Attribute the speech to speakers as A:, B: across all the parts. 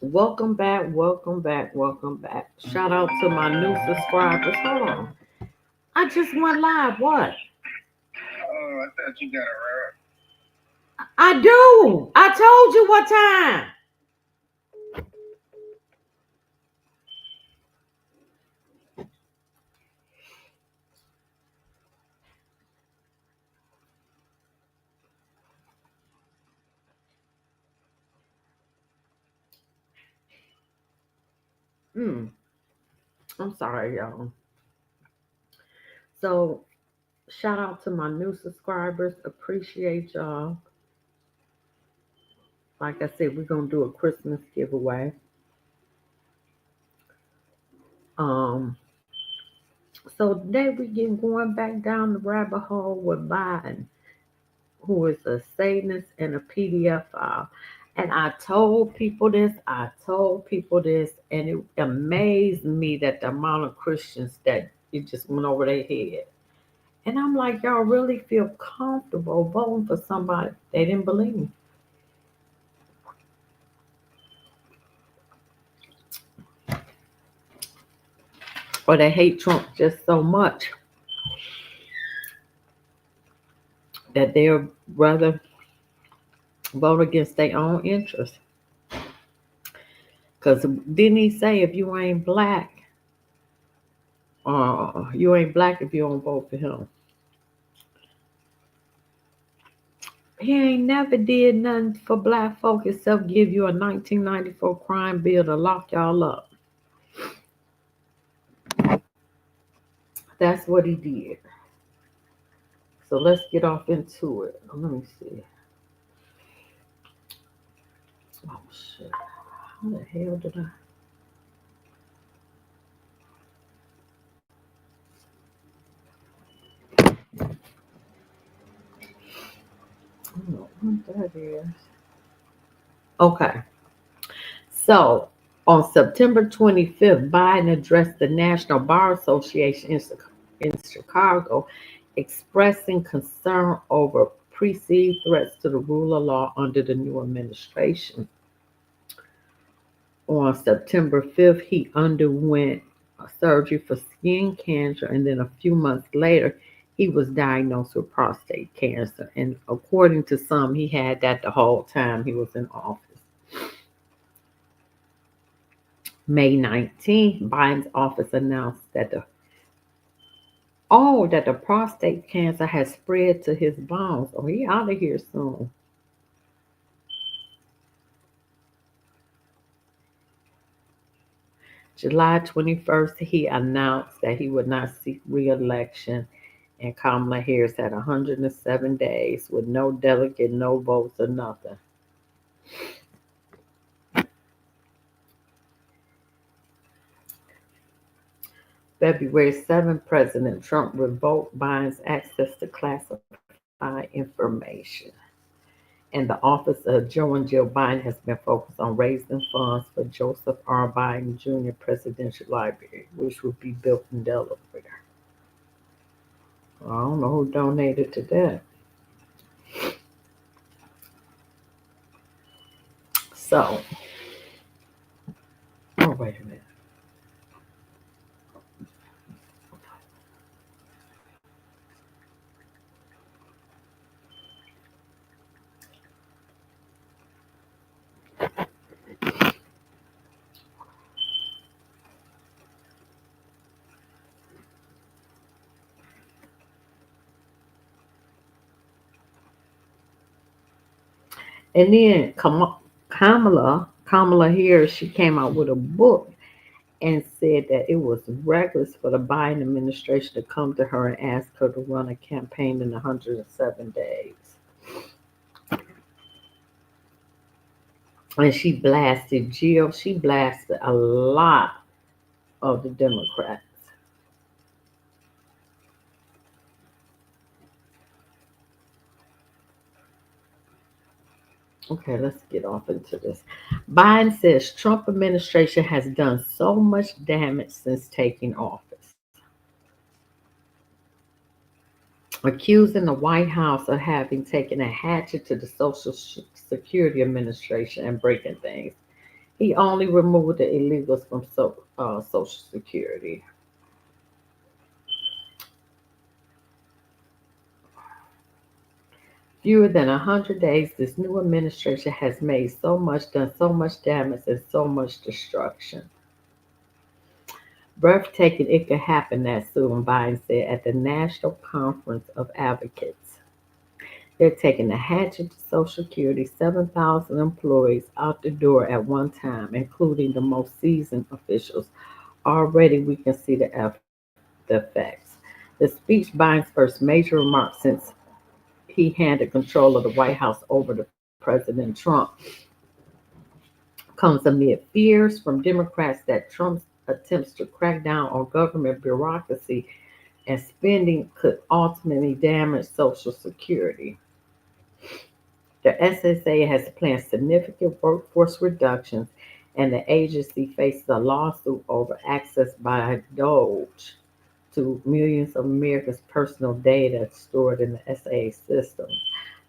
A: Welcome back, welcome back, welcome back. Shout out to my new subscribers. Hold on. I just went live. What?
B: Oh, I thought you got it right.
A: I do. I told you what time. Mm, I'm sorry, y'all. So, shout out to my new subscribers. Appreciate y'all. Like I said, we're going to do a Christmas giveaway. Um, so today we get going back down the rabbit hole with Biden, who is a Satanist and a PDF file. And I told people this, and it amazed me that the amount of Christians that it just went over their head. And I'm like, y'all really feel comfortable voting for somebody they didn't believe in, or they hate Trump just so much that they'll rather vote against their own interests. Because didn't he say if you ain't black if you don't vote for him? He ain't never did nothing for black folk except give you a 1994 crime bill to lock y'all up. That's what he did. So let's get off into it. Let me see. Oh shit. How the hell did I? I don't know what that is. Okay. So on September 25th, Biden addressed the National Bar Association in Chicago, expressing concern over perceived threats to the rule of law under the new administration. On September 5th, he underwent surgery for skin cancer, and then a few months later, he was diagnosed with prostate cancer. And according to some, he had that the whole time he was in office. May 19th, Biden's office announced that the prostate cancer has spread to his bones. Oh, he out of here soon. July 21st, he announced that he would not seek re-election, and Kamala Harris had 107 days with no delegate, no votes, or nothing. February 7th, President Trump revoked Biden's access to classified information. And the office of Joe and Jill Biden has been focused on raising funds for Joseph R. Biden Jr. Presidential Library, which will be built in Delaware. I don't know who donated to that. So, oh, wait a minute. And then Kamala here, she came out with a book and said that it was reckless for the Biden administration to come to her and ask her to run a campaign in 107 days. And she blasted Jill. She blasted a lot of the Democrats. Okay, let's get off into this. Biden says Trump administration has done so much damage since taking office, accusing the White House of having taken a hatchet to the Social Security Administration and breaking things. He only removed the illegals from Social Security. Fewer than 100 days, this new administration has made so much, done so much damage, and so much destruction. Breathtaking it could happen that soon, Biden said at the National Conference of Advocates. They're taking the hatchet to Social Security, 7,000 employees out the door at one time, including the most seasoned officials. Already we can see the effects. The speech, Biden's first major remark since he handed control of the White House over to President Trump, comes amid fears from Democrats that Trump's attempts to crack down on government bureaucracy and spending could ultimately damage Social Security. The SSA has planned significant workforce reductions, and the agency faces a lawsuit over access by DOJ to millions of Americans' personal data stored in the SAA system.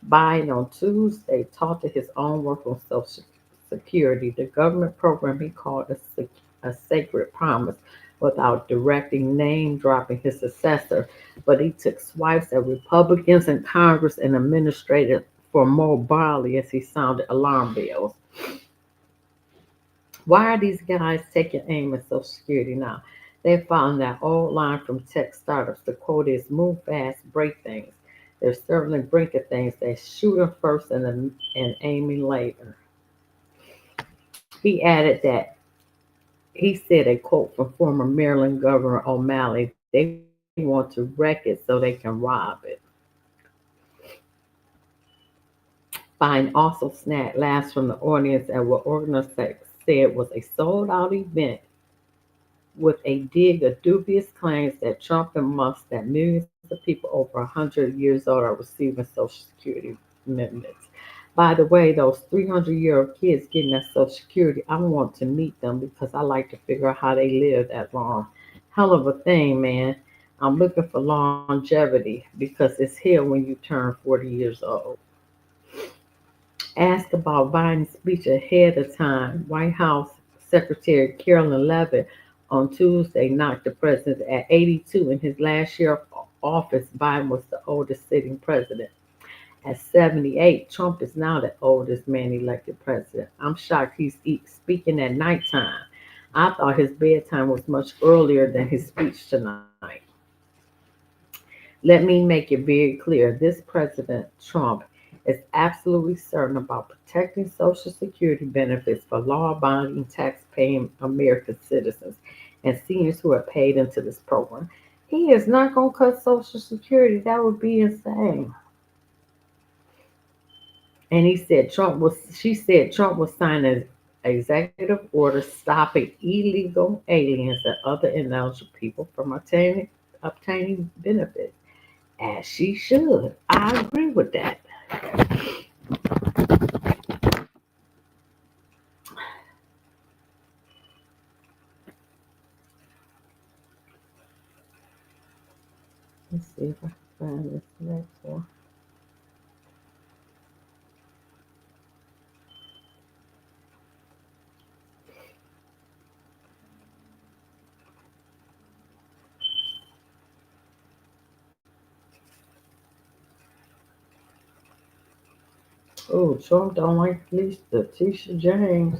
A: Biden on Tuesday talked to his own work on Social Security, the government program he called a sacred promise, without directing name dropping his successor. But he took swipes at Republicans in Congress and administrators for more broadly as he sounded alarm bells. Why are these guys taking aim at Social Security now? They found that old line from tech startups. The quote is move fast, break things. They're certainly breaking things. They shoot them first and aiming later. He added that he said a quote from former Maryland Governor O'Malley, they want to wreck it so they can rob it. Biden also snagged laughs from the audience at what organizers said was a sold out event with a dig of dubious claims that Trump and Musk that millions of people over 100 years old are receiving Social Security benefits. By the way, those 300-year-old kids getting that Social Security, I want to meet them because I like to figure out how they live that long. Hell of a thing, man. I'm looking for longevity because it's here when you turn 40 years old. Asked about Biden's speech ahead of time, White House Secretary Carolyn Leavitt on Tuesday knocked the president at 82 in his last year of office. Biden was the oldest sitting president. At 78, Trump is now the oldest man elected president. I'm shocked he's speaking at nighttime. I thought his bedtime was much earlier than his speech tonight. Let me make it very clear this President Trump is absolutely certain about protecting Social Security benefits for law abiding, tax paying American citizens and seniors who are paid into this program. He is not going to cut Social Security. That would be insane. And she said Trump was sign an executive order stopping illegal aliens and other ineligible people from obtaining benefits. As she should. I agree with that. Let's see if I can find this next one. Oh, Trump don't like Letitia James.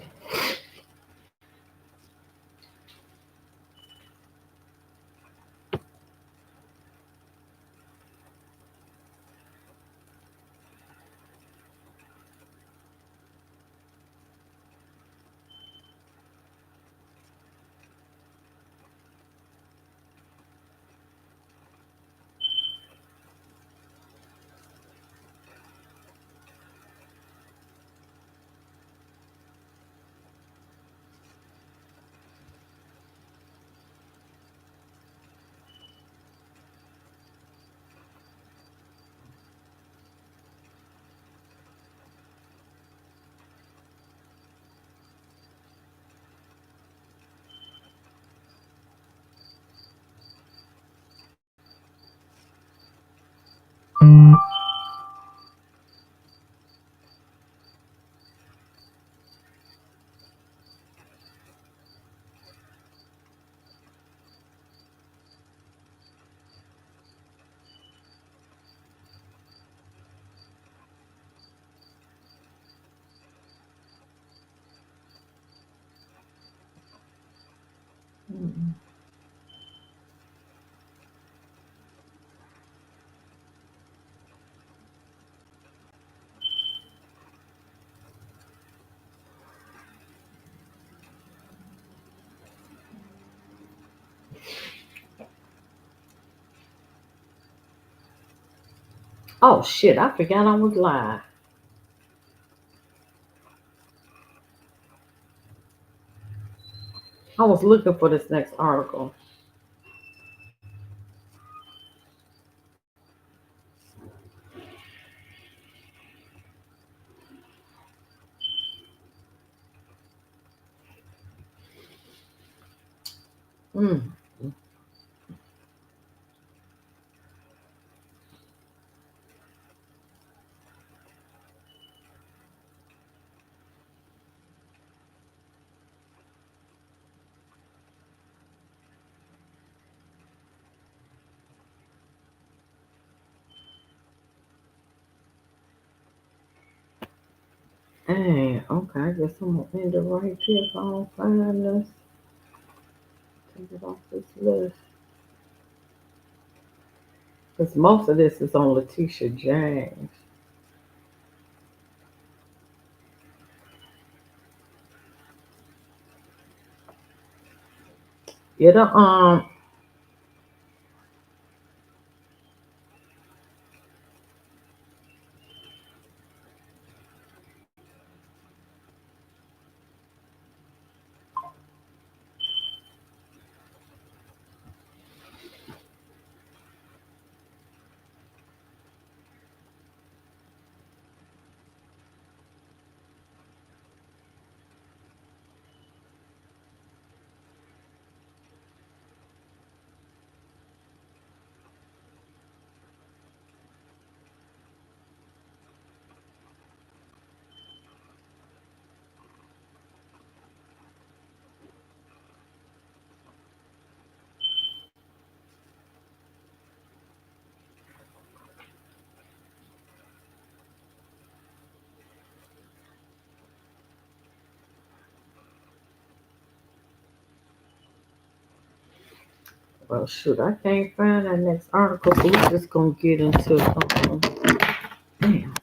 A: Oh shit, I forgot I was live. I was looking for this next article. Mm. Hey, okay, I guess I'm gonna end it right here if I don't find this. Take it off this list. Because most of this is on Letitia James. Yeah, well, shoot, I can't find that next article, so we're just gonna get into. Damn.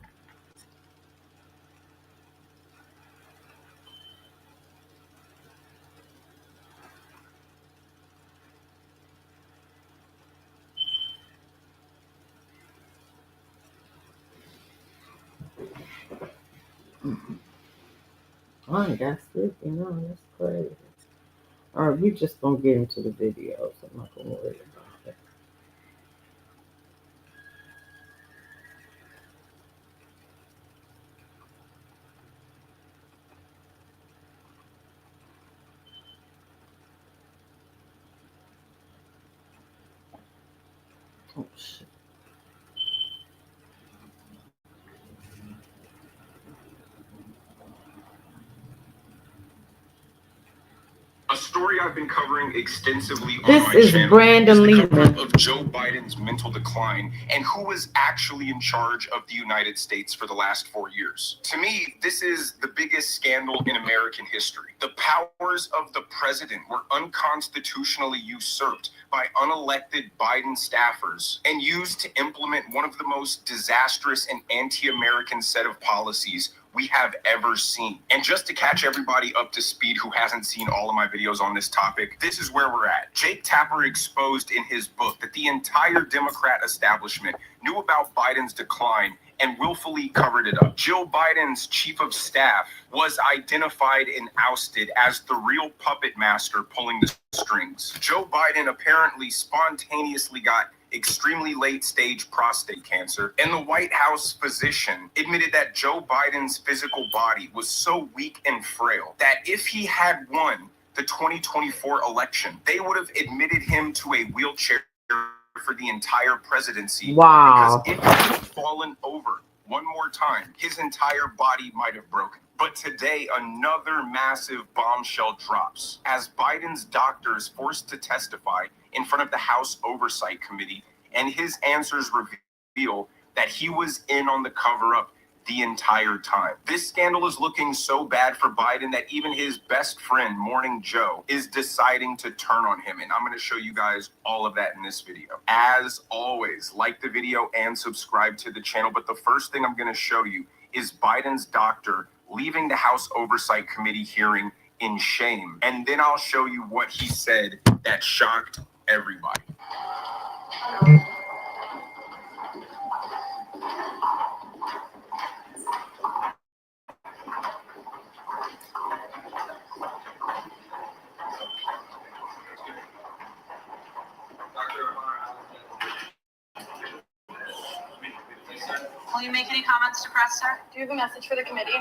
A: I ain't got sleep, that's crazy. All right, we just gonna get into the videos. I'm not gonna worry about it. Oh shit.
C: A story I've been covering extensively on
A: This
C: my
A: is
C: channel is
A: Brandon
C: the cover-up
A: Lieberman.
C: of Joe Biden's mental decline and who was actually in charge of the United States for the last 4 years. To me, this is the biggest scandal in American history. The powers of the president were unconstitutionally usurped by unelected Biden staffers and used to implement one of the most disastrous and anti-American set of policies we have ever seen. And just to catch everybody up to speed who hasn't seen all of my videos on this topic, this is where we're at. Jake Tapper exposed in his book that the entire Democrat establishment knew about Biden's decline and willfully covered it up. Jill Biden's chief of staff was identified and ousted as the real puppet master pulling the strings. Joe Biden apparently spontaneously got extremely late stage prostate cancer, and the White House physician admitted that Joe Biden's physical body was so weak and frail that if he had won the 2024 election, they would have admitted him to a wheelchair for the entire presidency.
A: Wow.
C: Because if he had fallen over one more time, his entire body might have broken. But today, another massive bombshell drops as Biden's doctors forced to testify in front of the House Oversight Committee, and his answers reveal that he was in on the cover-up the entire time. This scandal is looking so bad for Biden that even his best friend, Morning Joe, is deciding to turn on him. And I'm going to show you guys all of that in this video. As always, like the video and subscribe to the channel. But the first thing I'm going to show you is Biden's doctor leaving the House Oversight Committee hearing in shame. And then I'll show you what he said that shocked everybody.
D: you make any comments to press, sir? Do you have a message for the committee?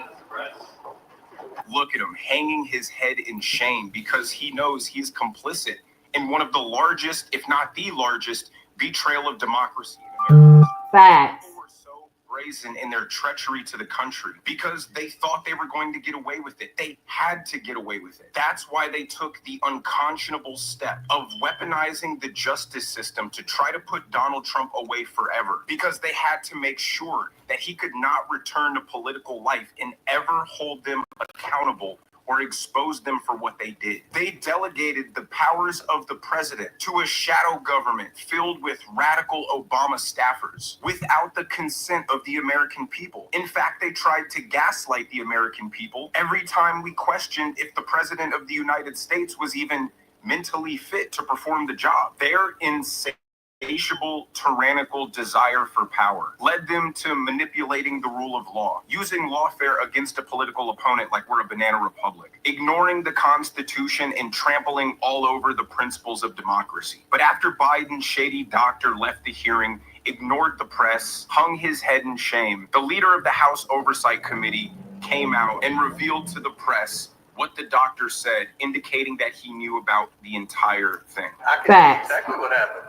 C: Look at him hanging his head in shame because he knows he's complicit in one of the largest, if not the largest, betrayal of democracy in America.
A: Facts.
C: People were so brazen in their treachery to the country because they thought they were going to get away with it. They had to get away with it. That's why they took the unconscionable step of weaponizing the justice system to try to put Donald Trump away forever, because they had to make sure that he could not return to political life and ever hold them accountable or expose them for what they did. They delegated the powers of the president to a shadow government filled with radical Obama staffers without the consent of the American people. In fact, they tried to gaslight the American people every time we questioned if the president of the United States was even mentally fit to perform the job. Their insatiable, tyrannical desire for power led them to manipulating the rule of law, using lawfare against a political opponent like we're a banana republic, ignoring the Constitution and trampling all over the principles of democracy. But after Biden's shady doctor left the hearing, ignored the press, hung his head in shame, the leader of the House Oversight Committee came out and revealed to the press what the doctor said, indicating that he knew about the entire thing.
E: I can tell you exactly what happened.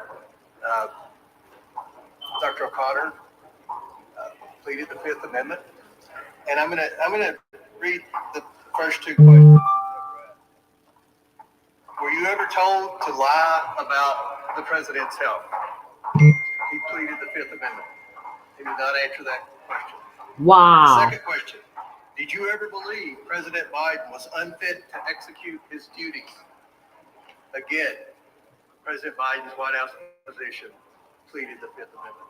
E: Dr. O'Connor pleaded the Fifth Amendment, and I'm gonna read the first two questions. Were you ever told to lie about the president's health? He pleaded the Fifth Amendment. He did not answer that question.
A: Wow.
E: Second question: did you ever believe President Biden was unfit to execute his duties? Again, President Biden's White House position pleaded the Fifth Amendment.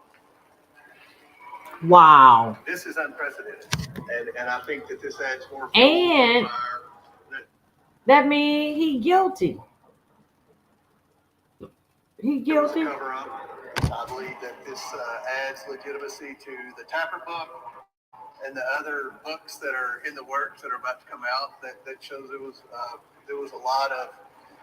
A: Wow.
E: This is unprecedented, and I think that this adds more.
A: And that means he guilty. He guilty.
E: Cover up. I believe that this adds legitimacy to the Tapper book and the other books that are in the works that are about to come out. That shows there was a lot of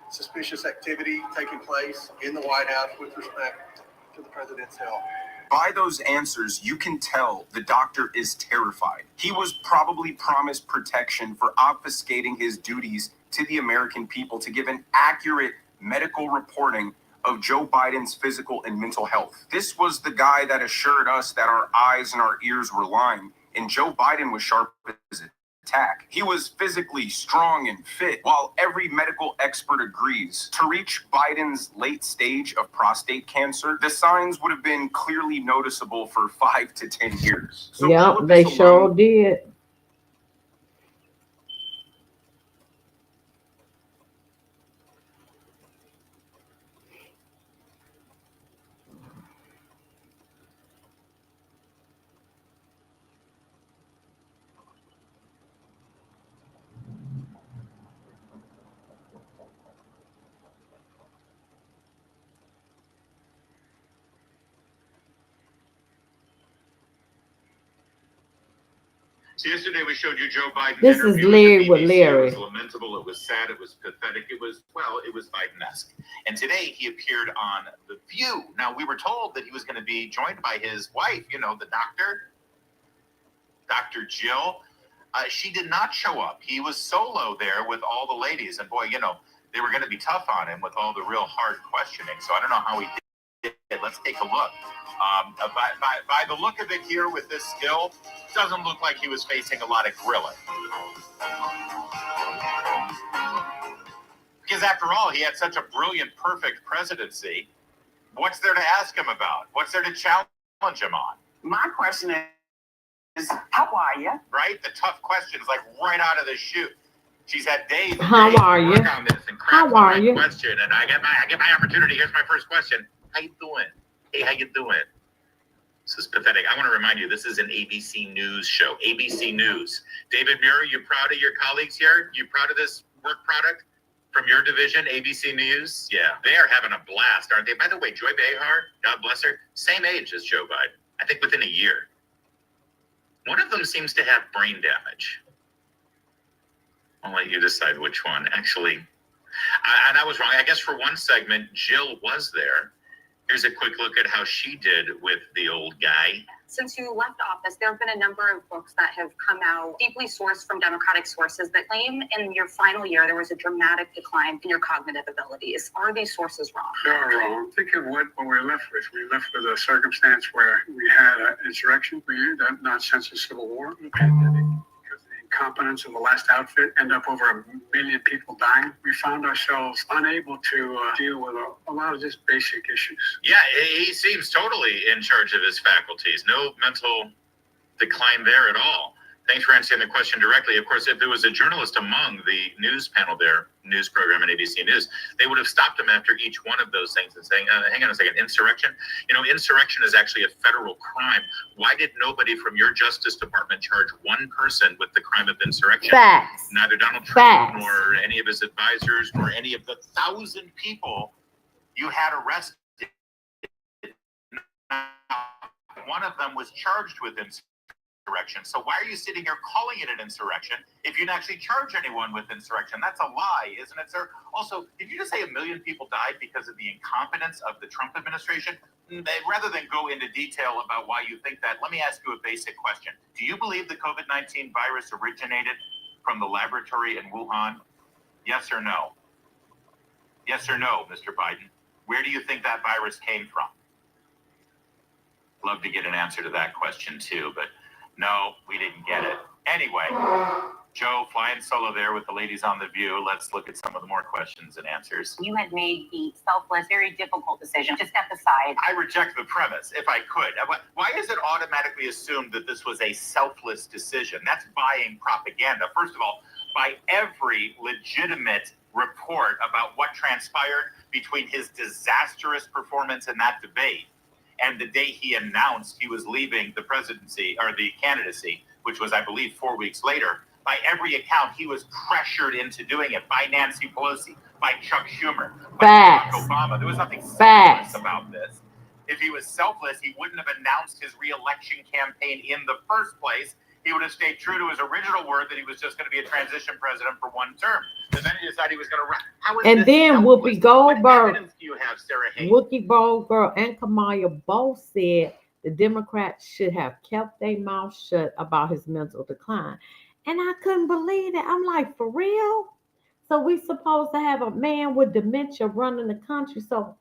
E: suspicious activity taking place in the White House with respect to the president's health.
C: By those answers, you can tell the doctor is terrified. He was probably promised protection for obfuscating his duties to the American people to give an accurate medical reporting of Joe Biden's physical and mental health. This was the guy that assured us that our eyes and our ears were lying, and Joe Biden was sharp as a tack. He was physically strong and fit, while every medical expert agrees. To reach Biden's late stage of prostate cancer, the signs would have been clearly noticeable for 5 to 10 years. So
A: yep, they sure did.
F: So yesterday we showed you Joe Biden.
A: This is Larry with Larry.
F: It was lamentable. It was sad. It was pathetic. It was Biden-esque. And today he appeared on The View. Now, we were told that he was going to be joined by his wife, the doctor, Dr. Jill. She did not show up. He was solo there with all the ladies. And boy, they were going to be tough on him with all the real hard questioning. So I don't know how he did it. Let's take a look. By the look of it here with this still, doesn't look like he was facing a lot of grilling. Because after all, he had such a brilliant, perfect presidency. What's there to ask him about? What's there to challenge him on?
G: My question is, how are you?
F: Right? The tough questions, like right out of the chute. She's had days.
A: How are you?
F: On this and
A: how are you?
F: Question, and I get my opportunity. Here's my first question. How you doing? Hey, how you doing? This is pathetic. I want to remind you, this is an ABC News show. ABC News. David Muir, you proud of your colleagues here? You proud of this work product from your division, ABC News? Yeah, they are having a blast, aren't they? By the way, Joy Behar, God bless her, same age as Joe Biden. I think within a year. One of them seems to have brain damage. I'll let you decide which one. Actually, and I was wrong. I guess for one segment, Jill was there. Here's a quick look at how she did with the old guy.
D: Since you left office, there have been a number of books that have come out deeply sourced from Democratic sources that claim in your final year there was a dramatic decline in your cognitive abilities. Are these sources wrong?
H: They're wrong. Think of what we're left with. We're left with a circumstance where we had an insurrection, that nonsense of civil war, a pandemic, because of the incompetence of the last outfit, end up over 1 million people dying. We found ourselves unable to deal with a lot of just basic issues.
F: Yeah, he seems totally in charge of his faculties. No mental decline there at all. Thanks for answering the question directly. Of course, if there was a journalist among the news panel there, news program and ABC News, they would have stopped him after each one of those things and saying, hang on a second, insurrection? You know, insurrection is actually a federal crime. Why did nobody from your Justice Department charge one person with the crime of insurrection?
A: Facts.
F: Neither Donald Trump
A: Facts.
F: nor any of his advisors nor any of the 1,000 people you had arrested. One of them was charged with insurrection. So why are you sitting here calling it an insurrection if you didn't actually charge anyone with insurrection? That's a lie, isn't it, sir? Also, did you just say 1 million people died because of the incompetence of the Trump administration? Rather than go into detail about why you think that, let me ask you a basic question. Do you believe the COVID-19 virus originated from the laboratory in Wuhan? Yes or no? Yes or no, Mr. Biden? Where do you think that virus came from? Love to get an answer to that question too, but no, we didn't get it. Anyway, Joe, flying solo there with the ladies on The View. Let's look at some of the more questions and answers.
G: You had made the selfless, very difficult decision to step aside.
F: I reject the premise, if I could. Why is it automatically assumed that this was a selfless decision? That's buying propaganda. First of all, by every legitimate report about what transpired between his disastrous performance in that debate and the day he announced he was leaving the presidency or the candidacy, which was, I believe, 4 weeks later, by every account, he was pressured into doing it by Nancy Pelosi, by Chuck Schumer, by Barack Obama. There was nothing selfless about this. If he was selfless, he wouldn't have announced his re-election campaign in the first place. He would have stayed true to his original word that he was just going to be a transition president for one term. And then he decided he was going to run.
A: And then Whoopi Goldberg,
F: what evidence do you have, Sarah Hayes?
A: Whoopi Goldberg and Kamala both said the Democrats should have kept their mouth shut about his mental decline. And I couldn't believe it. I'm like, for real? So we supposed to have a man with dementia running the country. So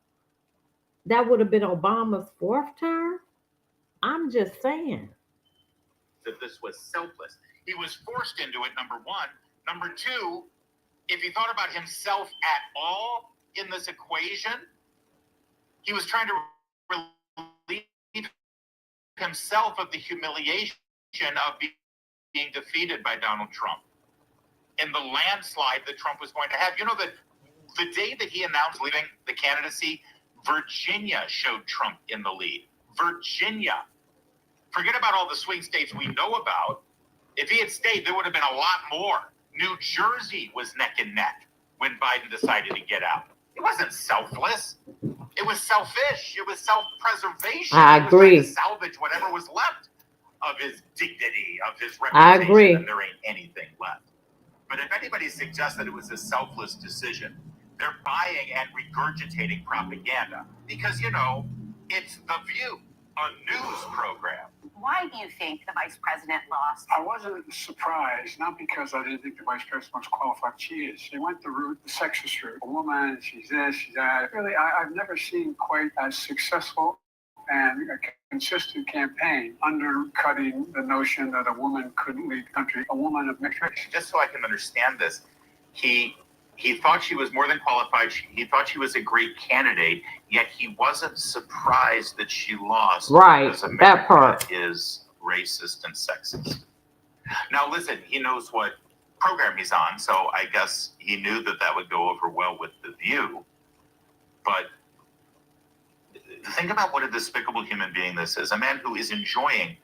A: that would have been Obama's fourth term? I'm just saying.
F: That this was selfless. He was forced into it, number one. Number two, if he thought about himself at all in this equation, he was trying to relieve himself of the humiliation of being defeated by Donald Trump in the landslide that Trump was going to have. You know, that the day that he announced leaving the candidacy, Virginia showed Trump in the lead. Virginia. Forget about all the swing states we know about. If he had stayed, there would have been a lot more. New Jersey was neck and neck when Biden decided to get out. It wasn't selfless. It was selfish. It was self-preservation.
A: I agree.
F: He was trying to salvage whatever was left of his dignity, of his reputation.
A: I agree.
F: And there ain't anything left. But if anybody suggests that it was a selfless decision, they're buying and regurgitating propaganda. Because, you know, it's The View, a news program.
G: Why do you think the vice president lost?
H: I wasn't surprised, not because I didn't think the vice president was qualified. She is. She went the route, the sexist route. A woman, she's this, she's that. Really, I've never seen quite as successful and a consistent campaign undercutting the notion that a woman couldn't lead the country, a woman of mixed race.
F: Just so I can understand this, he thought she was more than qualified. He thought she was a great candidate, yet he wasn't surprised that she lost.
A: Right,
F: because America
A: that part
F: is racist and sexist. Now, listen, he knows what program he's on, so I guess he knew that that would go over well with The View. But think about what a despicable human being this is. A man who is enjoying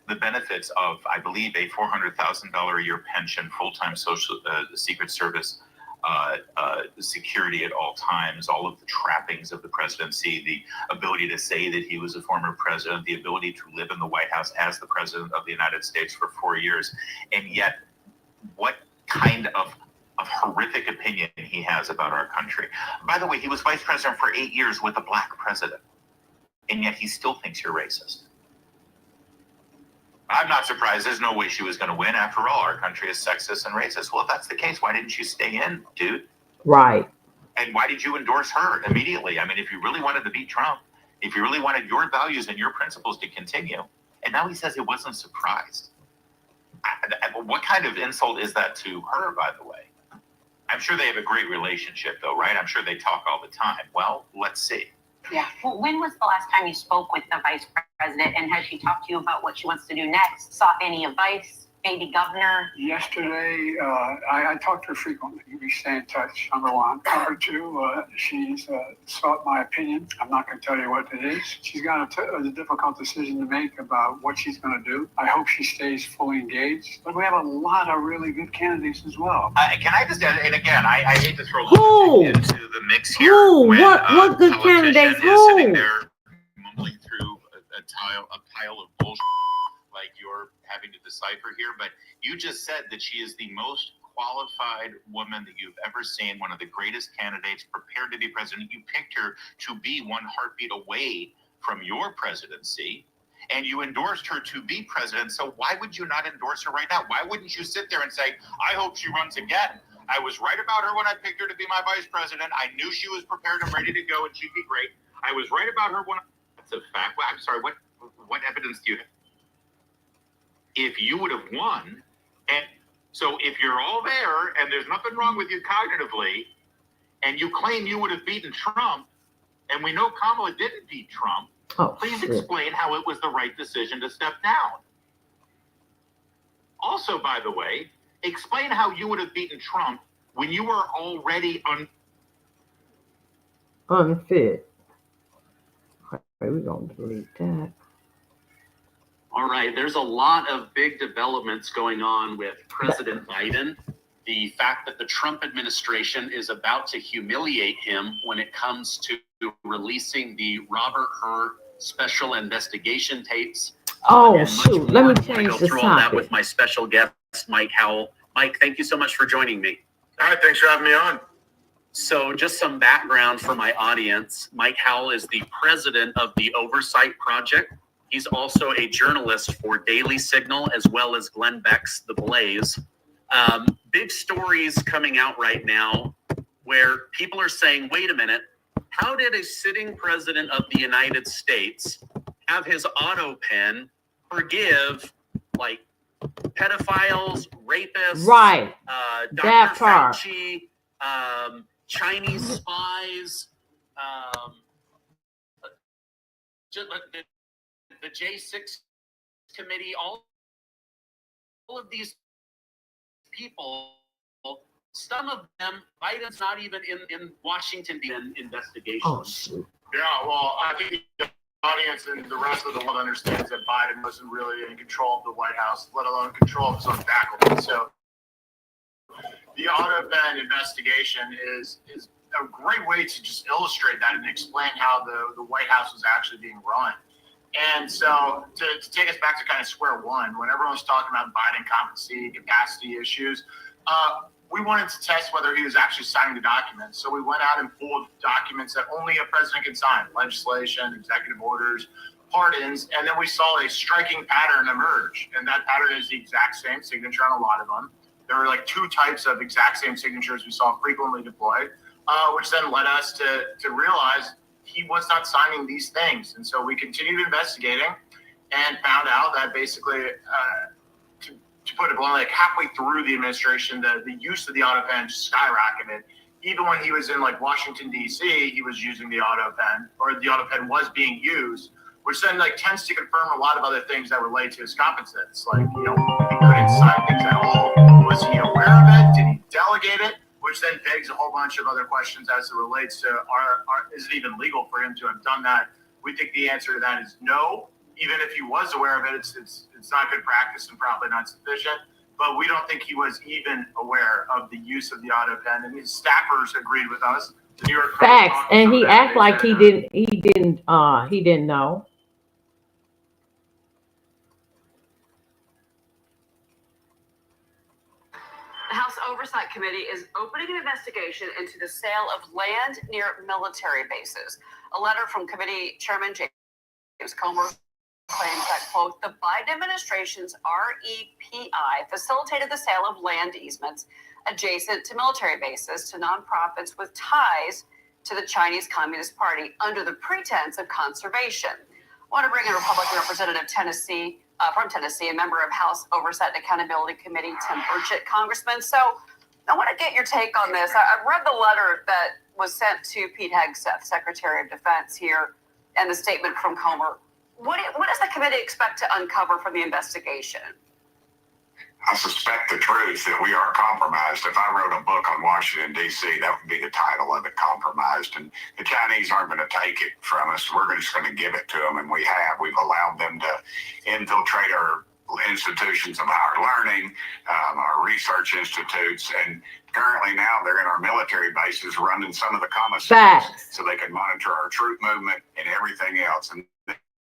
F: the benefits of, I believe, a $400,000 a year pension, full-time social Secret Service security at all times, all of the trappings of the presidency, the ability to say that he was a former president, the ability to live in the White House as the president of the United States for 4 years. And yet, what kind of horrific opinion he has about our country. By the way, he was vice president for 8 years with a black president. And yet he still thinks you're racist. I'm not surprised. There's no way she was going to win. After all, our country is sexist and racist. Well, if that's the case, why didn't you stay in, dude?
A: Right.
F: And why did you endorse her immediately? I mean, if you really wanted to beat Trump, if you really wanted your values and your principles to continue, and now he says he wasn't surprised. What kind of insult is that to her, by the way? I'm sure they have a great relationship, though, right? I'm sure they talk all the time. Well, let's see.
D: Yeah. Well, when was the last time you spoke with the vice president, and has she talked to you about what she wants to do next? Sought any advice? Maybe governor?
H: Yesterday, I talk to her frequently. We stay in touch, number one. Number two, she's sought my opinion. I'm not going to tell you what it is. She's got a difficult decision to make about what she's going to do. I hope she stays fully engaged. But we have a lot of really good candidates as well.
F: Can I just add, and again, I hate to throw
A: Who?
F: into the mix here.
A: Who?
F: When,
A: What good candidates?
F: politician is sitting
A: Who?
F: there mumbling through a pile of bullshit like you're having to decipher here, but you just said that she is the most qualified woman that you've ever seen, one of the greatest candidates prepared to be president. You picked her to be one heartbeat away from your presidency, and you endorsed her to be president. So why would you not endorse her right now? Why wouldn't you sit there and say, I hope she runs again? I was right about her when I picked her to be my vice president. I knew she was prepared and ready to go, and she'd be great. I was right about her when that's a fact. Well, I'm sorry, what evidence do you have? If you would have won, and so if you're all there and there's nothing wrong with you cognitively, and you claim you would have beaten Trump, and we know Kamala didn't beat Trump, please explain how it was the right decision to step down. Also, by the way, explain how you would have beaten Trump when you were already
A: unfit. Okay, we're going to delete that.
I: All right, there's a lot of big developments going on with President Biden. The fact that the Trump administration is about to humiliate him when it comes to releasing the Robert Hur special investigation tapes.
A: Oh, shoot. Let me change
I: go
A: the
I: through all that
A: topic.
I: with my special guest, Mike Howell. Mike, thank you so much for joining me.
F: All right, thanks for having me on.
I: So just some background for my audience. Mike Howell is the president of the Oversight Project. He's also a journalist for Daily Signal, as well as Glenn Beck's The Blaze. Big stories coming out right now where people are saying, wait a minute, how did a sitting president of the United States have his auto pen forgive, like, pedophiles, rapists,
A: Right.
I: Dr.
A: That part.
I: Fauci, Chinese spies, the J6 committee, all of these people, some of them, Biden's not even in Washington investigation.
A: Oh, shoot.
B: Yeah, well, I think the audience and the rest of the world understands that Biden wasn't really in control of the White House, let alone control of his own faculty. So the auto pen investigation is a great way to just illustrate that and explain how the White House was actually being run. And so to take us back to kind of square one, when everyone's talking about Biden competency, capacity issues, we wanted to test whether he was actually signing the documents. So we went out and pulled documents that only a president can sign, legislation, executive orders, pardons, and then we saw a striking pattern emerge. And that pattern is the exact same signature on a lot of them. There were like two types of exact same signatures we saw frequently deployed, which then led us to realize he was not signing these things. And so we continued investigating and found out that basically, to put it bluntly, like halfway through the administration, the use of the auto pen skyrocketed. Even when he was in like Washington, D.C., he was using the auto pen, or the auto pen was being used, which then like tends to confirm a lot of other things that relate to his competence. Like, you know, he couldn't sign things at all. Was he aware of it? Did he delegate it? Which then begs a whole bunch of other questions as it relates to is it even legal for him to have done that? We think the answer to that is no. Even if he was aware of it, it's not good practice and probably not sufficient. But we don't think he was even aware of the use of the auto pen, and his staffers agreed with us. The New York
A: Facts, and he acted like he didn't know.
J: The House Oversight Committee is opening an investigation into the sale of land near military bases. A letter from committee chairman James Comer claims that, quote, the Biden administration's REPI facilitated the sale of land easements adjacent to military bases to nonprofits with ties to the Chinese Communist Party under the pretense of conservation. I want to bring in Republican Representative from Tennessee, a member of House Oversight and Accountability Committee, Tim Burchett, Congressman. So I want to get your take on this. I've read the letter that was sent to Pete Hegseth, Secretary of Defense here, and the statement from Comer. What does the committee expect to uncover from the investigation?
K: I suspect the truth that we are compromised. If I wrote a book on Washington, D.C., that would be the title of it, Compromised. And the Chinese aren't going to take it from us. We're just going to give it to them, and we have. We've allowed them to infiltrate our institutions of higher learning, our research institutes, and currently now they're in our military bases running some of the commissaries so they can monitor our troop movement and everything else. And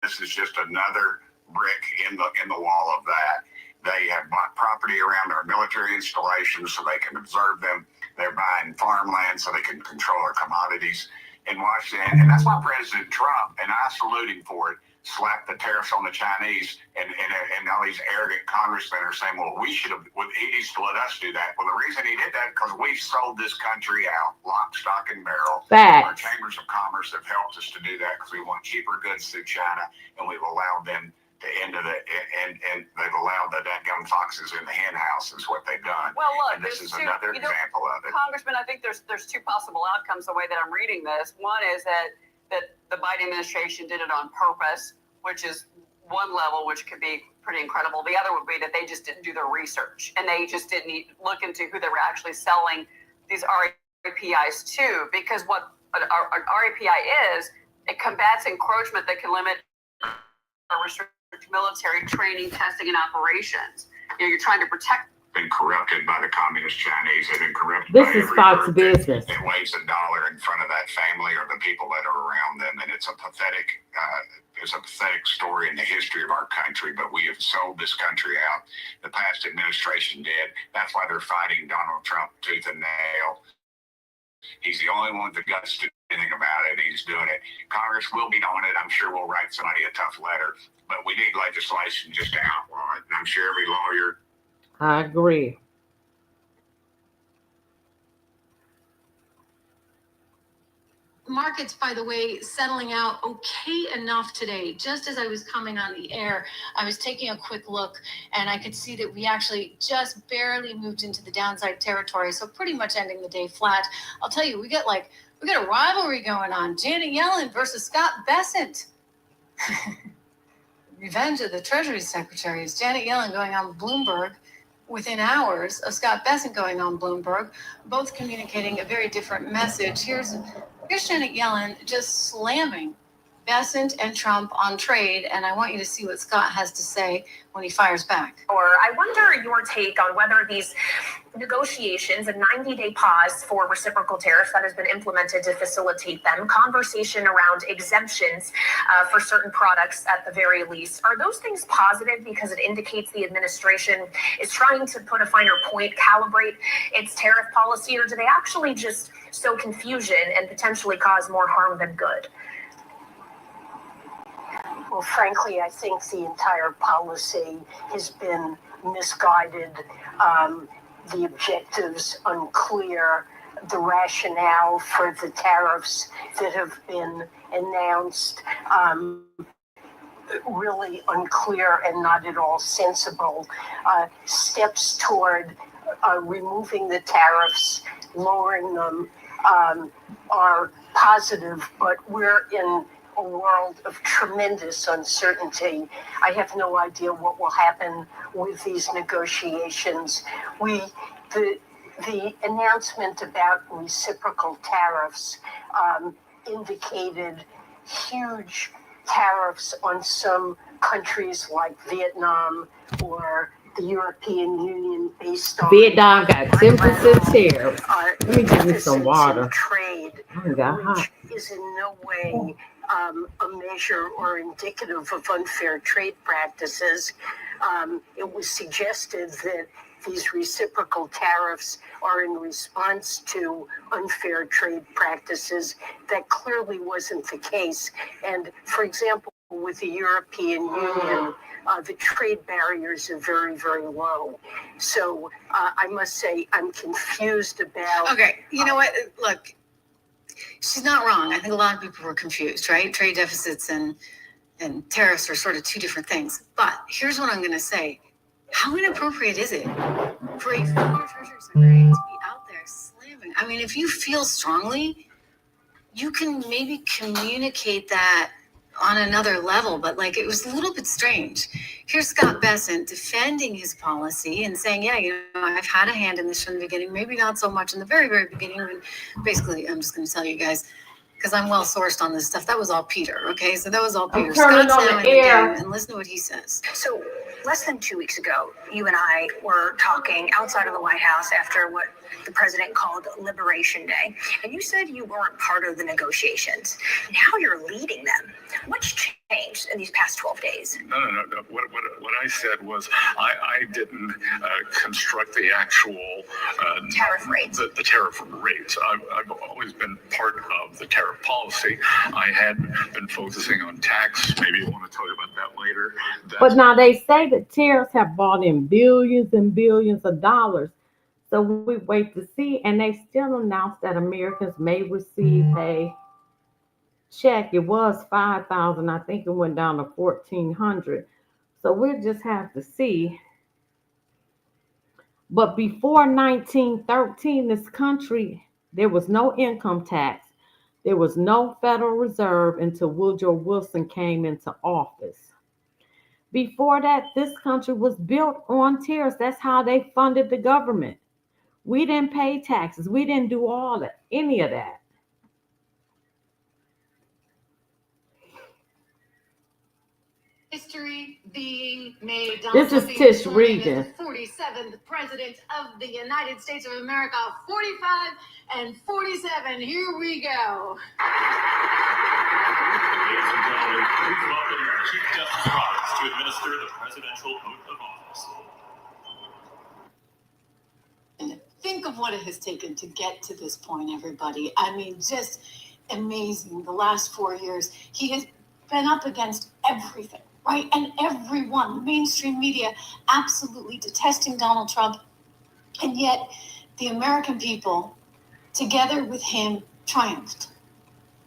K: this is just another brick in the wall of that. They have bought property around our military installations so they can observe them. They're buying farmland so they can control our commodities in Washington. And that's why President Trump, and I salute him for it, slapped the tariffs on the Chinese. And all these arrogant congressmen are saying, well, he needs to let us do that. Well, the reason he did that because we sold this country out, lock, stock, and barrel. Our chambers of commerce have helped us to do that because we want cheaper goods through China, and we've allowed them to end of it, and they've allowed the dadgum foxes in the hen house is what they've done.
J: Well, look,
K: and this is another example of it.
J: Congressman, I think there's two possible outcomes the way that I'm reading this. One is that the Biden administration did it on purpose, which is one level, which could be pretty incredible. The other would be that they just didn't do their research and they just didn't look into who they were actually selling these REPIs to, because what an REPI is, it combats encroachment that can limit or restrict military training, testing, and operations. You're trying to protect.
K: Been corrupted by the communist Chinese. They've been corrupted
A: this
K: by
A: is Fox Business.
K: It weighs $1 in front of that family or the people that are around them, and it's a pathetic story in the history of our country. But we have sold this country out. The past administration did. That's why they're fighting Donald Trump tooth and nail. He's the only one with the guts to do anything about it. He's doing it. Congress will be on it. I'm sure we'll write somebody a tough letter, but we need legislation just to outlaw it. And I'm sure every lawyer.
A: I agree.
L: Markets, by the way, settling out okay enough today. Just as I was coming on the air, I was taking a quick look and I could see that we actually just barely moved into the downside territory. So pretty much ending the day flat. I'll tell you, we got a rivalry going on. Janet Yellen versus Scott Bessent. Revenge of the Treasury Secretary is Janet Yellen going on Bloomberg within hours of Scott Bessent going on Bloomberg, both communicating a very different message. Here's Janet Yellen just slamming Bessent and Trump on trade, and I want you to see what Scott has to say when he fires back.
M: Or I wonder your take on whether these negotiations, a 90-day pause for reciprocal tariffs that has been implemented to facilitate them, conversation around exemptions for certain products at the very least, are those things positive because it indicates the administration is trying to put a finer point, calibrate its tariff policy, or do they actually just sow confusion and potentially cause more harm than good?
N: Well, frankly, I think the entire policy has been misguided. The objectives unclear, the rationale for the tariffs that have been announced really unclear and not at all sensible. Steps toward removing the tariffs, lowering them are positive, but we're in a world of tremendous uncertainty. I have no idea what will happen with these negotiations. The announcement about reciprocal tariffs indicated huge tariffs on some countries like Vietnam or the European Union based on
A: Vietnam got 10% tariff. Let me give you some water.
N: Trade, which is in no way a measure or indicative of unfair trade practices. It was suggested that these reciprocal tariffs are in response to unfair trade practices. That clearly wasn't the case. And for example, with the European Union, the trade barriers are very, very low. So I must say I'm confused about.
L: Okay, you know what? Look, she's not wrong. I think a lot of people were confused, right? Trade deficits and tariffs are sort of two different things. But here's what I'm going to say. How inappropriate is it for a former Treasury Secretary to be out there slamming? I mean, if you feel strongly, you can maybe communicate that on another level, but like it was a little bit strange. Here's Scott Bessent defending his policy and saying, yeah, you know, I've had a hand in this from the beginning, maybe not so much in the very, very beginning. And basically, I'm just going to tell you guys, because I'm well sourced on this stuff. That was all Peter, okay? So that was all Peter.
A: Turning
L: Scott's
A: on
L: now
A: the
L: in the
A: air.
L: game, and listen to what he says.
M: So, less than 2 weeks ago, you and I were talking outside of the White House after what the president called Liberation Day. And you said you weren't part of the negotiations. Now you're leading them. What's changed in these past 12 days?
O: No. What I said was I didn't construct the actual
M: tariff rates.
O: The tariff rates. I've always been part of the tariff policy. I had been focusing on tax. Maybe I want to tell you about that later.
A: But now they say that tariffs have brought in billions and billions of dollars. So we wait to see, and they still announced that Americans may receive a check. It was 5,000. I think it went down to 1,400. So we'll just have to see. But before 1913, this country, there was no income tax. There was no Federal Reserve until Woodrow Wilson came into office. Before that, this country was built on tariffs. That's how they funded the government. We didn't pay taxes. We didn't do all that, any of that.
L: History being made.
A: This is Tish reading.
L: 47th President of the United States of America, 45 and 47. Here we go.
P: Ladies and gentlemen, please welcome Chief Justice Roberts to administer the presidential oath of office.
L: Think of what it has taken to get to this point, everybody. I mean, just amazing. The last 4 years, he has been up against everything, right? And everyone, the mainstream media, absolutely detesting Donald Trump. And yet, the American people, together with him, triumphed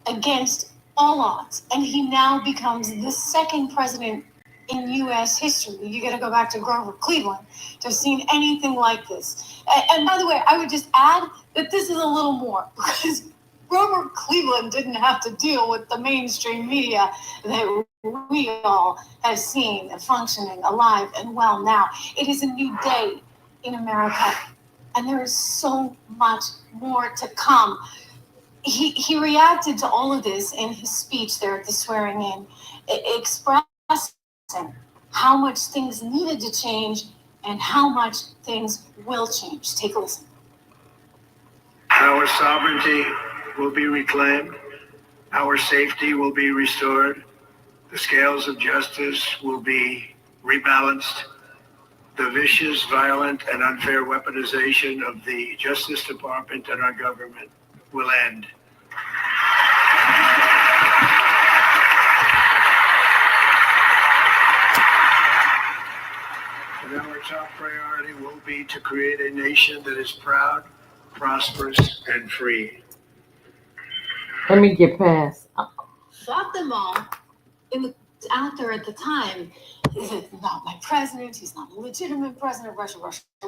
L: against all odds. And he now becomes the second president in U.S. history. You got to go back to Grover Cleveland to have seen anything like this. And by the way, I would just add that this is a little more, because Grover Cleveland didn't have to deal with the mainstream media that we all have seen functioning alive and well now. It is a new day in America, and there is so much more to come. He reacted to all of this in his speech there at the swearing in, expressing how much things needed to change and how much things will change. Take a listen.
Q: Our sovereignty will be reclaimed. Our safety will be restored. The scales of justice will be rebalanced. The vicious, violent, and unfair weaponization of the Justice Department and our government will end. And our top priority will be to create a nation that is proud, prosperous, and free.
A: Let me get past.
L: Fought them all out there at the time. He's not my president. He's not a legitimate president.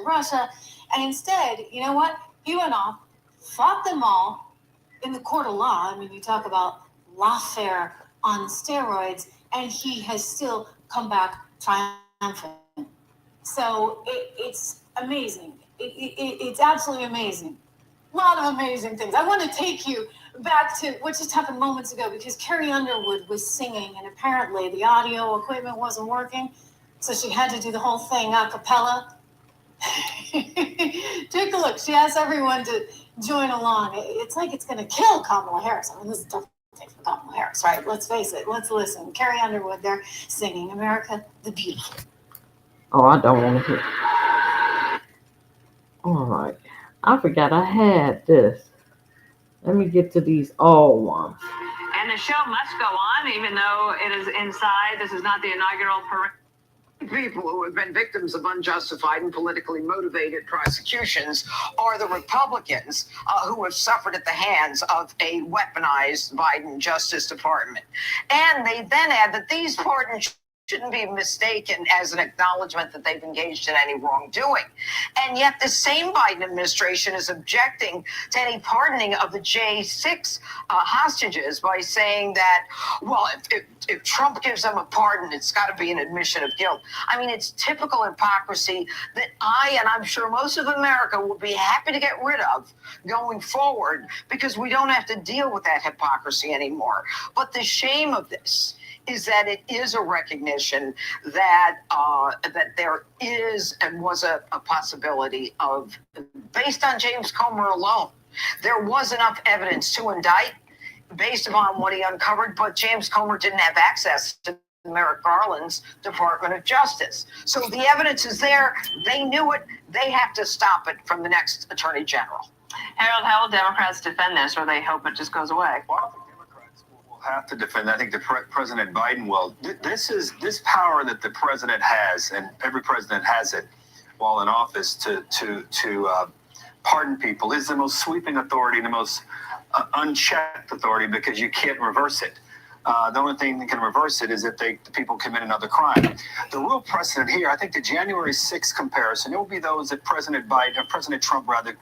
L: Russia. And instead, you know what? He went off, fought them all in the court of law. I mean, you talk about lawfare on steroids, and he has still come back triumphant. So it's amazing. It's absolutely amazing. A lot of amazing things. I want to take you back to what just happened moments ago, because Carrie Underwood was singing, and apparently the audio equipment wasn't working, so she had to do the whole thing a cappella. Take a look. She asked everyone to join along. It's like it's going to kill Kamala Harris. I mean, this is definitely for Kamala Harris, right? Let's face it. Let's listen. Carrie Underwood there singing America the Beautiful.
A: Oh, I don't want to hear. All right. I forgot I had this. Let me get to these old ones.
G: And
R: And the show must go on, even though it is inside. This is not the inaugural parade.
S: People who have been victims of unjustified and politically motivated prosecutions are the Republicans who have suffered at the hands of a weaponized Biden Justice Department. And they then add that these pardons shouldn't be mistaken as an acknowledgement that they've engaged in any wrongdoing. And yet the same Biden administration is objecting to any pardoning of the J6 hostages by saying that, well, if Trump gives them a pardon, it's got to be an admission of guilt. I mean, it's typical hypocrisy that and I'm sure most of America will be happy to get rid of going forward, because we don't have to deal with that hypocrisy anymore. But the shame of this is that it is a recognition that that there is and was a possibility of, based on James Comer alone, there was enough evidence to indict based upon what he uncovered, but James Comer didn't have access to Merrick Garland's Department of Justice. So the evidence is there. They knew it. They have to stop it from the next Attorney General.
R: Harold, how will Democrats defend this, or they hope it just goes away?
T: Well, have to defend. I think President Biden will. This power that the president has, and every president has it while in office, to pardon people, is the most sweeping authority, the most unchecked authority, because you can't reverse it. The only thing that can reverse it is if the people commit another crime. The real precedent here, I think the January 6th comparison, it will be those that President Biden, or President Trump rather,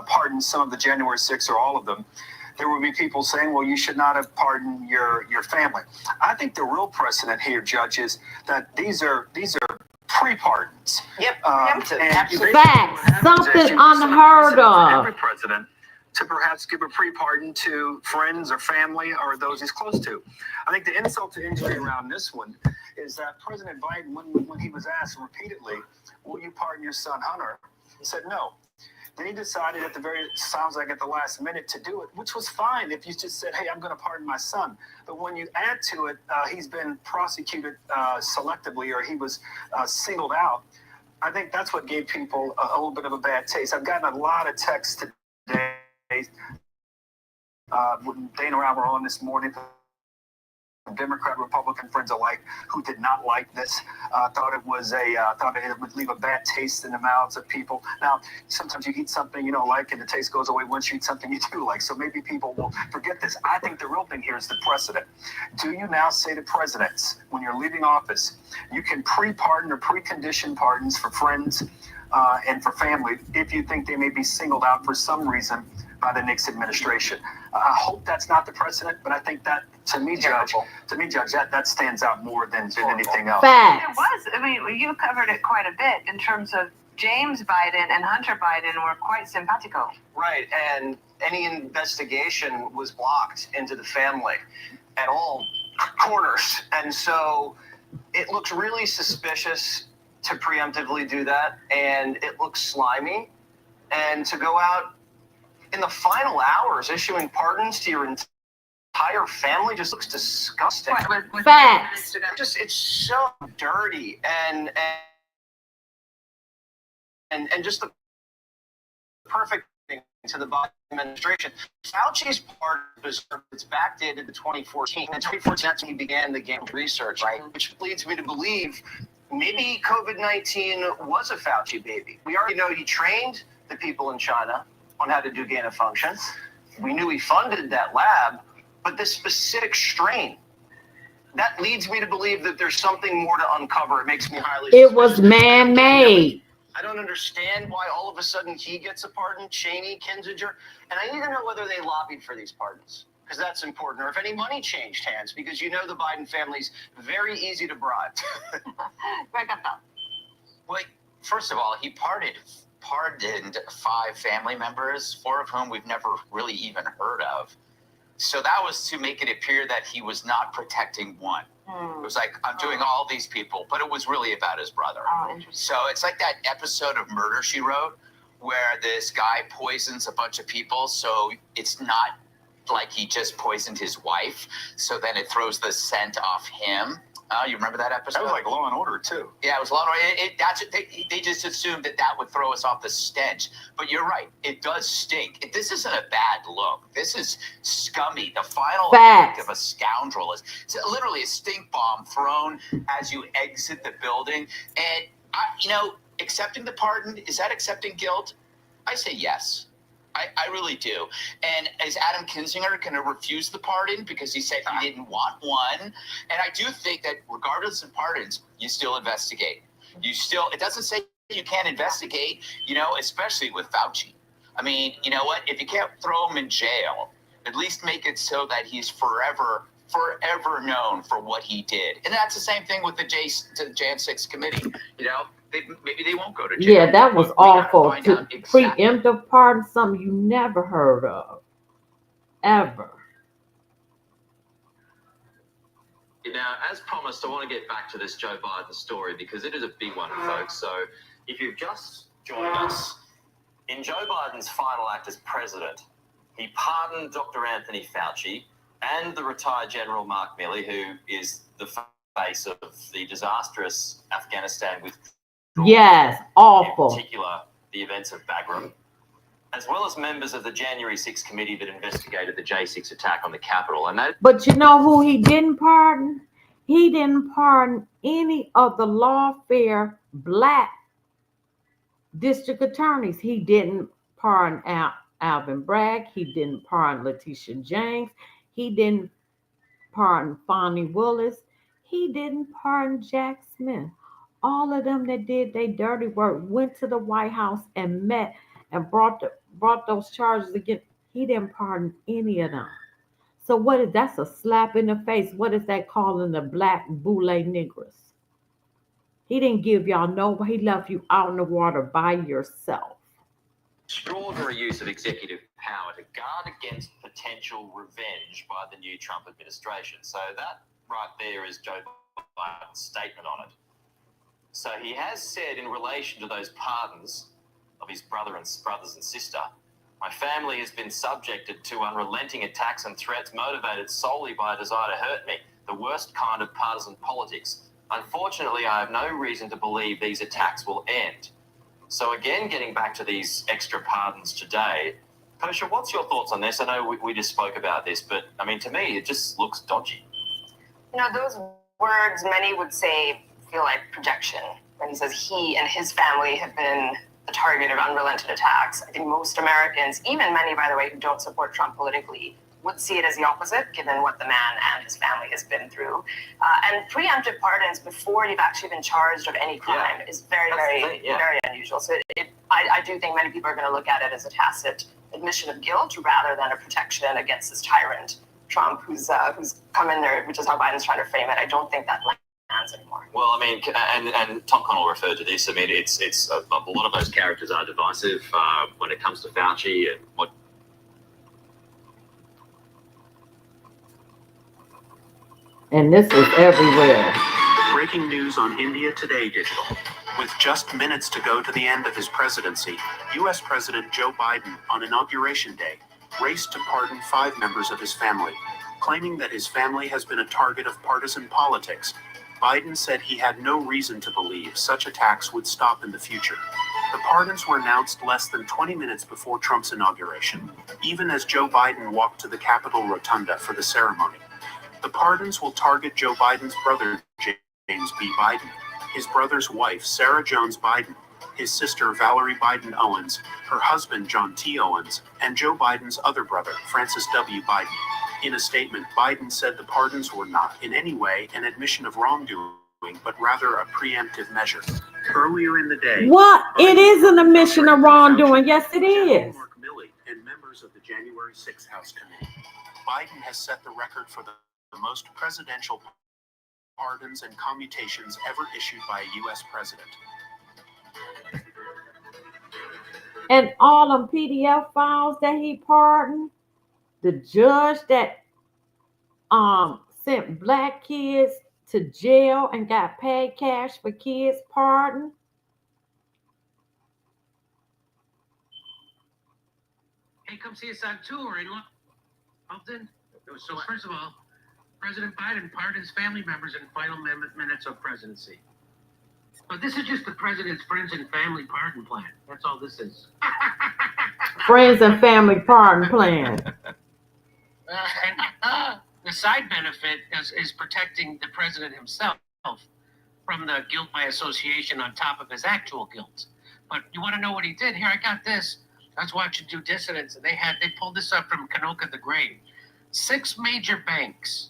T: pardoned some of the January 6th or all of them. There will be people saying, well, you should not have pardoned your family. I think the real precedent here, Judge, is that these are pre-pardons.
S: Yep,
A: Facts. Something unheard of.
T: Every president to perhaps give a pre-pardon to friends or family or those he's close to. I think the insult to injury around this one is that President Biden, when he was asked repeatedly, will you pardon your son Hunter, he said no. Then he decided at the last minute to do it, which was fine if you just said, hey, I'm going to pardon my son. But when you add to it, he's been prosecuted selectively, or he was singled out. I think that's what gave people a little bit of a bad taste. I've gotten a lot of texts today. When Dana and I were on this morning, Democrat, Republican friends alike, who did not like this, thought it would leave a bad taste in the mouths of people. Now, sometimes you eat something you don't like and the taste goes away once you eat something you do like. So maybe people will forget this. I think the real thing here is the precedent. Do you now say to presidents, when you're leaving office, you can pre-pardon or precondition pardons for friends and for family if you think they may be singled out for some reason by the Nixon administration? I hope that's not the precedent, but I think that, to me, Judge, that stands out more than anything else.
A: Facts.
R: It was. I mean, you covered it quite a bit in terms of James Biden and Hunter Biden were quite simpatico.
U: Right, and any investigation was blocked into the family at all corners. And so it looks really suspicious to preemptively do that, and it looks slimy. And to go out in the final hours issuing pardons to your entire family just looks disgusting.
A: Facts.
U: It's so dirty and just the perfect thing to the Biden administration. Fauci's pardon is backdated to 2014. In 2014, that's when he began the game of research, right? Which leads me to believe maybe COVID-19 was a Fauci baby. We already know he trained the people in China on how to do gain of function. We knew he funded that lab, but this specific strain, that leads me to believe that there's something more to uncover. It makes me highly
A: It was man-made.
U: I don't understand why all of a sudden he gets a pardon, Cheney, Kinzinger, and I need to know whether they lobbied for these pardons, because that's important, or if any money changed hands, because you know the Biden family's very easy to bribe.
V: Well, first of all, he pardoned 5 family members, 4 of whom we've never really even heard of. So that was to make it appear that he was not protecting one. It was like, I'm doing all these people, but it was really about his brother. So it's like that episode of Murder, She Wrote, where this guy poisons a bunch of people. So it's not like he just poisoned his wife. So then it throws the scent off him. You remember that episode?
T: That was like Law and Order too.
V: Yeah, it was Law and Order. They just assumed that would throw us off the stench. But you're right. It does stink. This isn't a bad look. This is scummy. The final act of a scoundrel is literally a stink bomb thrown as you exit the building. And, accepting the pardon, is that accepting guilt? I say yes. I really do. And is Adam Kinzinger going to refuse the pardon because he said he didn't want one? And I do think that regardless of pardons, you still investigate. It doesn't say you can't investigate, especially with Fauci. I mean, you know what? If you can't throw him in jail, at least make it so that he's forever known for what he did. And that's the same thing with the Jan 6 committee. Maybe they won't go to jail.
A: Yeah, that was awful. To
V: exactly.
A: preemptive pardon, something you never heard of. Ever.
C: Now, as promised, I want to get back to this Joe Biden story because it is a big one, folks. So if you've just joined us, in Joe Biden's final act as president, he pardoned Dr. Anthony Fauci and the retired General Mark Milley, who is the face of the disastrous Afghanistan withdrawal.
A: Yes, awful.
C: In particular, the events of Bagram, as well as members of the January 6 committee that investigated the J6 attack on the Capitol.
A: But you know who he didn't pardon? He didn't pardon any of the lawfare black district attorneys. He didn't pardon Alvin Bragg. He didn't pardon Letitia James. He didn't pardon Fonnie Willis. He didn't pardon Jack Smith. All of them that did their dirty work went to the White House and met and brought those charges again. He didn't pardon any of them. So that's a slap in the face. What is that calling the black boule niggers? He didn't give y'all he left you out in the water by yourself.
C: Extraordinary use of executive power to guard against potential revenge by the new Trump administration. So that right there is Joe Biden's statement on it. So he has said in relation to those pardons of his brothers and sister, my family has been subjected to unrelenting attacks and threats motivated solely by a desire to hurt me, the worst kind of partisan politics. Unfortunately, I have no reason to believe these attacks will end. So again, getting back to these extra pardons today, Kosha, what's your thoughts on this? I know we just spoke about this, but I mean, to me, it just looks dodgy.
M: Those words many would say feel like projection when he says he and his family have been the target of unrelenting attacks. I think most Americans, even many, by the way, who don't support Trump politically, would see it as the opposite, given what the man and his family has been through. And preemptive pardons before you've actually been charged of any crime is very, very unusual. So I do think many people are going to look at it as a tacit admission of guilt rather than a protection against this tyrant Trump who's come in there, which is how Biden's trying to frame it. I don't think that lands anymore.
C: Well, I mean, and Tom Connell referred to this. I mean, it's a lot of those characters are divisive when it comes to Fauci and what.
A: And this is everywhere.
I: Breaking news on India Today Digital. With just minutes to go to the end of his presidency, U.S. President Joe Biden on Inauguration Day raced to pardon 5 members of his family, claiming that his family has been a target of partisan politics. Biden said he had no reason to believe such attacks would stop in the future. The pardons were announced less than 20 minutes before Trump's inauguration, even as Joe Biden walked to the Capitol Rotunda for the ceremony. The pardons will target Joe Biden's brother, James B. Biden, his brother's wife, Sarah Jones Biden, his sister, Valerie Biden Owens, her husband, John T. Owens, and Joe Biden's other brother, Francis W. Biden. In a statement, Biden said the pardons were not in any way an admission of wrongdoing, but rather a preemptive measure. Earlier in the day...
A: What? It is an admission of wrongdoing. Yes, it is.
I: Mark Milley and members of the January 6 House Committee. Biden has set the record for the most presidential pardons and commutations ever issued by a U.S. president.
A: And all them PDF files that he pardoned, the judge that sent black kids to jail and got paid cash for kids pardoned.
E: Hey, come see us on tour. Anyone? Upton? So first of all,
D: President Biden pardons family members in final minutes of presidency. But this is just the president's friends and family pardon plan. That's all this is.
A: Friends and family pardon plan.
D: And the side benefit is protecting the president himself from the guilt by association on top of his actual guilt. But you want to know what he did? Here, I got this. I was watching Due Dissidence, and they pulled this up from Canoka the Great. 6 major banks,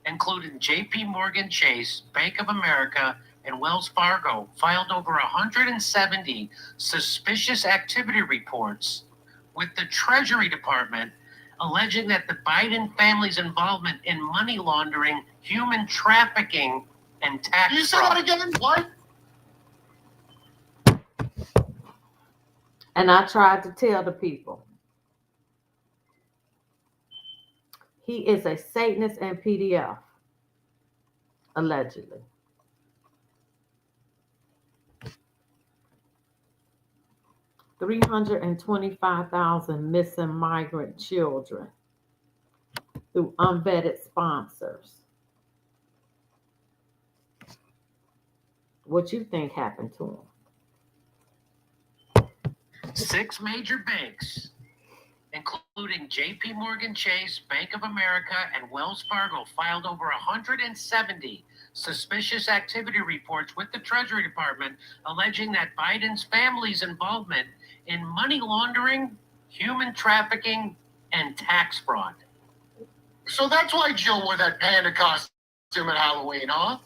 D: including J.P. Morgan Chase, Bank of America, and Wells Fargo, filed over 170 suspicious activity reports with the Treasury Department, alleging that the Biden family's involvement in money laundering, human trafficking, and tax
B: You say
D: fraud.
B: that again? What?
A: And I tried to tell the people, he is a Satanist and PDF, allegedly. $325,000 missing migrant children through unvetted sponsors. What you think happened to him?
D: 6 major banks, including J.P. Morgan Chase, Bank of America, and Wells Fargo, filed over 170 suspicious activity reports with the Treasury Department, alleging that Biden's family's involvement in money laundering, human trafficking, and tax fraud.
B: So that's why Jill wore that panda costume at Halloween, huh?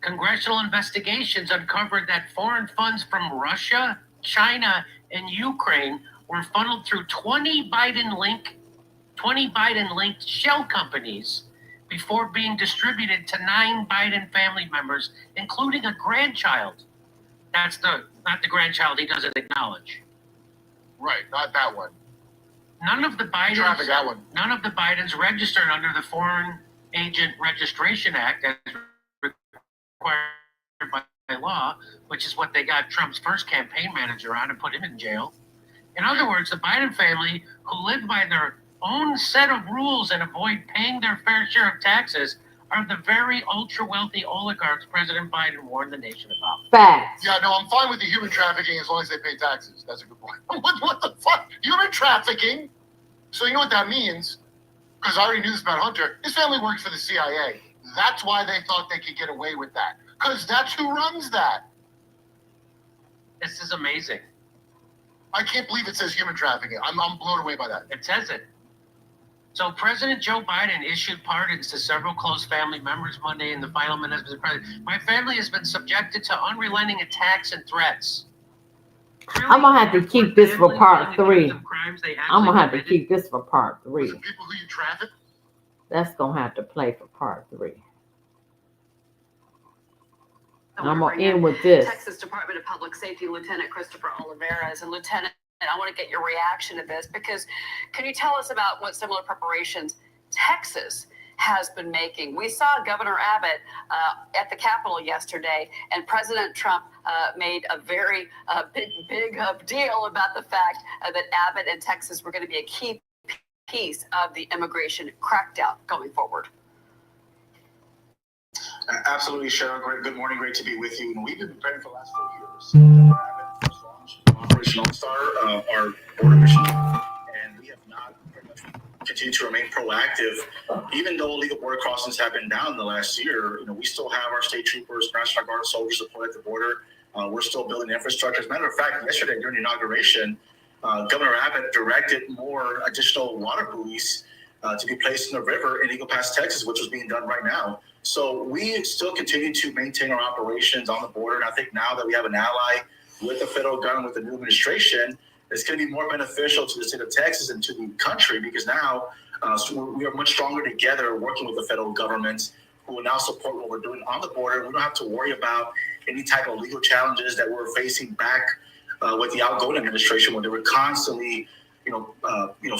D: Congressional investigations uncovered that foreign funds from Russia, China, and Ukraine were funneled through 20 Biden-linked shell companies before being distributed to 9 Biden family members, including a grandchild. That's not the grandchild he doesn't acknowledge.
B: Right, not that one.
D: None of the
B: Traffic, that one.
D: None of the Bidens registered under the Foreign Agent Registration Act as required by law, which is what they got Trump's first campaign manager on and put him in jail. In other words, the Biden family, who live by their own set of rules and avoid paying their fair share of taxes, are the very ultra-wealthy oligarchs President Biden warned the nation about.
A: Facts.
B: Yeah, no, I'm fine with the human trafficking as long as they pay taxes. That's a good point. What the fuck? Human trafficking? So you know what that means? Because I already knew this about Hunter. His family works for the CIA. That's why they thought they could get away with that. Because that's who runs that.
D: This is amazing.
B: I can't believe it says human trafficking. I'm blown away by that.
D: It says it. So President Joe Biden issued pardons to several close family members Monday in the final minutes of the president. My family has been subjected to unrelenting attacks and threats.
A: I'm going to have to keep this for part 3. I'm going to have to keep this for part 3.
B: People who you traffic?
A: That's going to have to play for part 3. And I'm going to end with this.
J: Texas Department of Public Safety Lieutenant Christopher Olivares. And Lieutenant, I want to get your reaction to this, because can you tell us about what similar preparations Texas has been making? We saw Governor Abbott at the Capitol yesterday, and President Trump made a very big deal about the fact that Abbott and Texas were going to be a key piece of the immigration crackdown going forward.
E: Absolutely, Cheryl. Good morning. Great to be with you. And we've been preparing for the last 4 years. Operation All Star, our border mission, and we have not continued to remain proactive. Even though illegal border crossings have been down in the last year, we still have our state troopers, National Guard soldiers deployed at the border. We're still building infrastructure. As a matter of fact, yesterday during the inauguration, Governor Abbott directed more additional water buoys to be placed in the river in Eagle Pass, Texas, which is being done right now. So we still continue to maintain our operations on the border. And I think now that we have an ally with the federal government, with the new administration, it's going to be more beneficial to the state of Texas and to the country, because now we are much stronger together working with the federal government, who will now support what we're doing on the border. We don't have to worry about any type of legal challenges that we're facing back with the outgoing administration, when they were constantly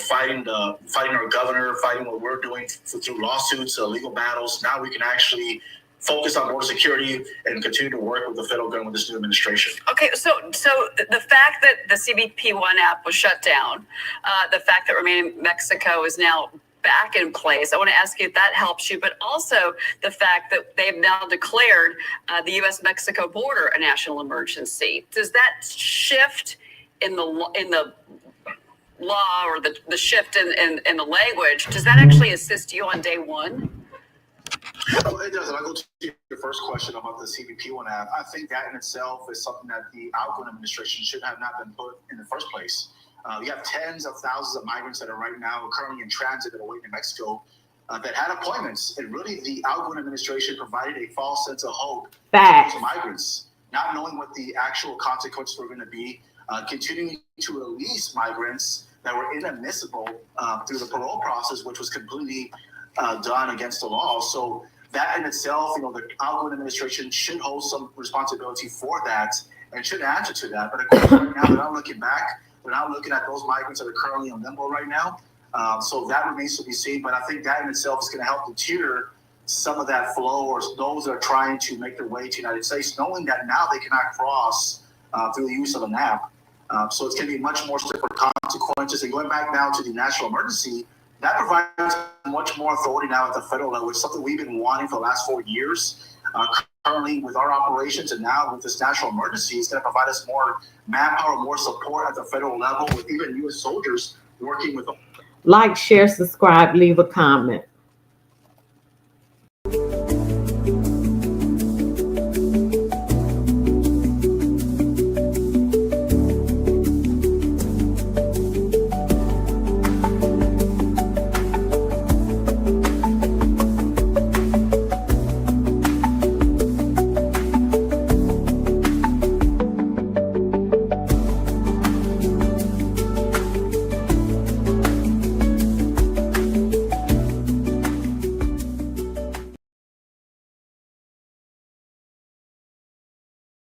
E: fighting our governor, fighting what we're doing through lawsuits, legal battles. Now we can actually focus on border security and continue to work with the federal government with this new administration.
J: Okay, so the fact that the CBP One app was shut down, the fact that Remain in Mexico is now back in place. I want to ask you if that helps you, but also the fact that they have now declared the U.S.-Mexico border a national emergency. Does that shift in the law or the shift in the language, does that actually assist you on day one?
E: Well, it does. And I'll go to your first question about the CBP one app. I think that in itself is something that the outgoing administration should have not been put in the first place. You have tens of thousands of migrants that are right now currently in transit that are waiting in Mexico that had appointments. And really, the outgoing administration provided a false sense of hope to those migrants, not knowing what the actual consequences were going to be, continuing to release migrants that were inadmissible through the parole process, which was completely done against the law. So that in itself, the outgoing administration should hold some responsibility for that and should answer to that. But of course, right now, they're not looking back. They're not looking at those migrants that are currently in limbo right now. So that remains to be seen. But I think that in itself is going to help deter some of that flow, or those that are trying to make their way to the United States, knowing that now they cannot cross through the use of an app. So it's going to be much more stiffer consequences. And going back now to the national emergency, that provides much more authority now at the federal level. It's something we've been wanting for the last 4 years. Currently, with our operations and now with this national emergency, it's going to provide us more manpower, more support at the federal level, with even U.S. soldiers working with them.
A: Like, share, subscribe, leave a comment.